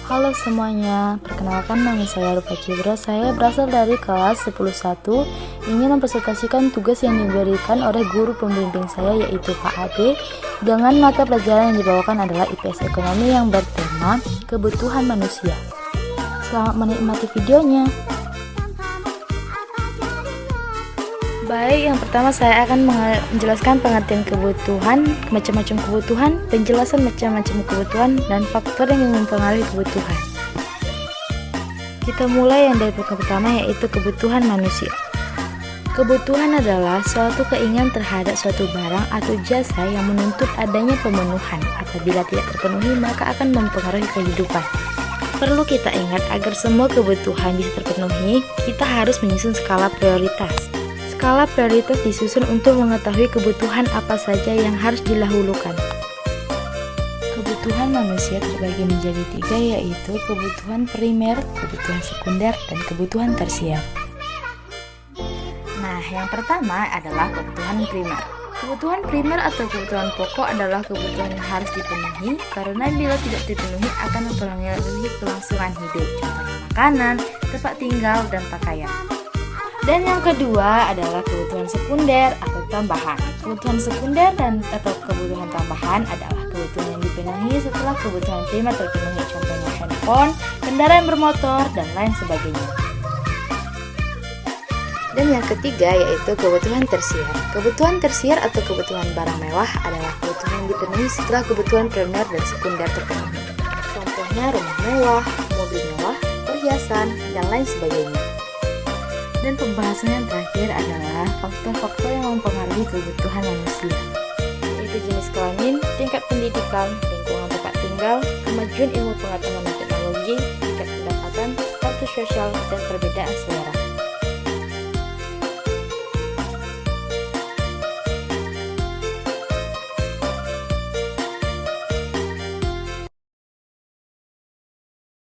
Halo semuanya, perkenalkan nama saya Rupa Cibra. Saya berasal dari kelas 10.1, ingin mempresentasikan tugas yang diberikan oleh guru pembimbing saya yaitu Pak Ade. Dengan mata pelajaran yang dibawakan adalah IPS Ekonomi yang bertema kebutuhan manusia. Selamat menikmati videonya. Baik, yang pertama saya akan menjelaskan pengertian kebutuhan, macam-macam kebutuhan, penjelasan macam-macam kebutuhan, dan faktor yang mempengaruhi kebutuhan. Kita mulai yang dari pertama yaitu kebutuhan manusia. Kebutuhan adalah suatu keinginan terhadap suatu barang atau jasa yang menuntut adanya pemenuhan. Apabila tidak terpenuhi, maka akan mempengaruhi kehidupan. Perlu kita ingat agar semua kebutuhan bisa terpenuhi, kita harus menyusun skala prioritas. Skala prioritas disusun untuk mengetahui kebutuhan apa saja yang harus didahulukan. Kebutuhan manusia terbagi menjadi 3 yaitu kebutuhan primer, kebutuhan sekunder, dan kebutuhan tersier. Nah, yang pertama adalah kebutuhan primer. Kebutuhan primer atau kebutuhan pokok adalah kebutuhan yang harus dipenuhi karena bila tidak dipenuhi akan mempengaruhi kelangsungan hidup, contohnya makanan, tempat tinggal, dan pakaian. Dan yang kedua adalah kebutuhan sekunder atau tambahan. Kebutuhan sekunder atau kebutuhan tambahan adalah kebutuhan yang dipenuhi setelah kebutuhan primer terpenuhi, contohnya handphone, kendaraan bermotor, dan lain sebagainya. Dan yang ketiga yaitu kebutuhan tersier. Kebutuhan tersier atau kebutuhan barang mewah adalah kebutuhan yang dipenuhi setelah kebutuhan primer dan sekunder terpenuhi. Contohnya rumah mewah, mobil mewah, perhiasan, dan lain sebagainya. Dan pembahasan yang terakhir adalah faktor-faktor yang mempengaruhi kebutuhan manusia, yaitu jenis kelamin, tingkat pendidikan, lingkungan tempat tinggal, kemajuan ilmu pengetahuan dan teknologi, tingkat pendapatan, status sosial, dan perbedaan selera.